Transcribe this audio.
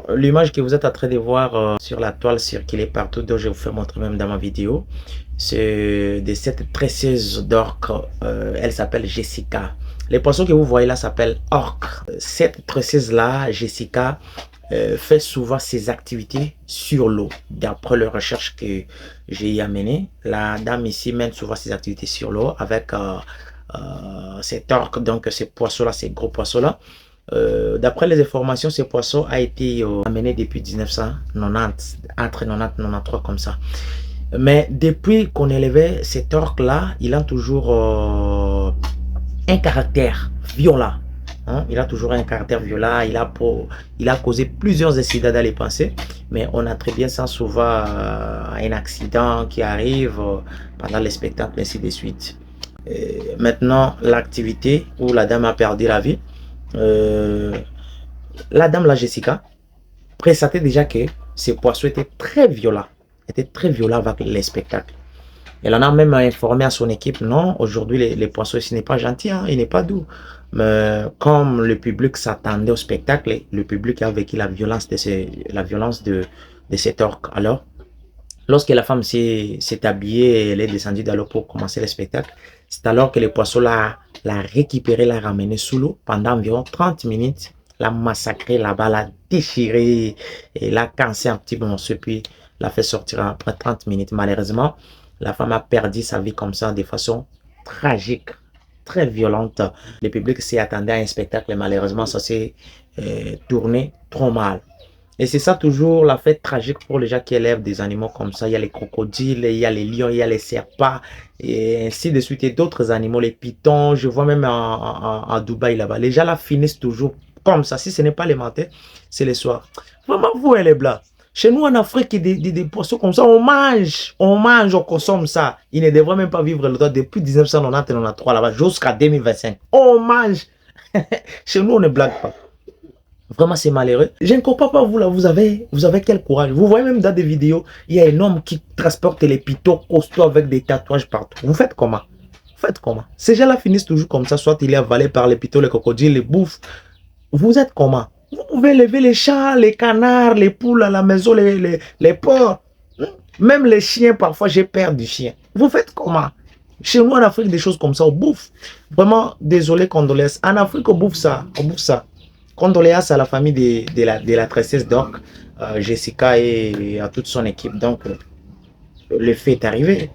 l'image que vous êtes en train de voir sur la toile circulée partout, dont je vous fais montrer même dans ma vidéo, c'est de cette précieuse d'orque. Elle s'appelle Jessica. Les poissons que vous voyez là s'appellent orques. Cette précieuse-là, Jessica, fait souvent ses activités sur l'eau. D'après les recherches que j'ai amenées, la dame ici mène souvent ses activités sur l'eau avec cet orque, donc ces poissons-là, ces gros poissons-là. D'après les informations, ce poisson a été amené depuis 1990, entre 90 et 93 comme ça. Mais depuis qu'on élevait cet orque-là, il a toujours un caractère violent. Hein? Il a toujours un caractère violent. Il a causé plusieurs accidents dans les pensées. Mais on a très bien ça souvent un accident qui arrive pendant les spectacles, ainsi de suite. Maintenant, l'activité où la dame a perdu la vie. La dame, la Jessica, pressentait déjà que ces poissons étaient très violents. Avec les spectacles. Elle en a même informé à son équipe, non, aujourd'hui les poissons ici n'est pas gentil, hein, il n'est pas doux. Mais comme le public s'attendait au spectacle, le public a vécu la violence de cet orque. Alors, lorsque la femme s'est habillée, elle est descendue dans l'eau pour commencer le spectacle, c'est alors que le poisson l'a récupéré, l'a ramené sous l'eau pendant environ 30 minutes, l'a massacré là-bas, l'a déchiré, et l'a cassé un petit morceau, puis l'a fait sortir après 30 minutes. Malheureusement, la femme a perdu sa vie comme ça de façon tragique, très violente. Le public s'y attendait à un spectacle et malheureusement, ça s'est tourné trop mal. Et c'est ça toujours la fête tragique pour les gens qui élèvent des animaux comme ça. Il y a les crocodiles, il y a les lions, il y a les serpents, et ainsi de suite. Et d'autres animaux, les pitons. Je vois même à Dubaï là-bas. Les gens là finissent toujours comme ça. Si ce n'est pas les matins, c'est les soirs. Vraiment, vous, les blancs. Chez nous en Afrique, des poissons comme ça, on mange, on consomme ça. Ils ne devraient même pas vivre le temps depuis 1990 et 1993 là-bas jusqu'à 2025. On mange. Chez nous, on ne blague pas. Vraiment, c'est malheureux. Je ne comprends pas, vous là, vous avez quel courage. Vous voyez même dans des vidéos, il y a un homme qui transporte les pitons costauds avec des tatouages partout. Vous faites comment? Vous faites comment? Ces gens-là finissent toujours comme ça, soit il est avalé par les pitons, les crocodiles, les bouffes. Vous êtes comment? Vous pouvez lever les chats, les canards, les poules à la maison, les porcs. Même les chiens, parfois, j'ai peur du chien. Vous faites comment? Chez nous, en Afrique, des choses comme ça, on bouffe. Vraiment, désolé, condoléances. En Afrique, on bouffe ça. On bouffe ça. Condoléances à la famille de la princesse d'Orc, Jessica et à toute son équipe. Donc, le fait est arrivé.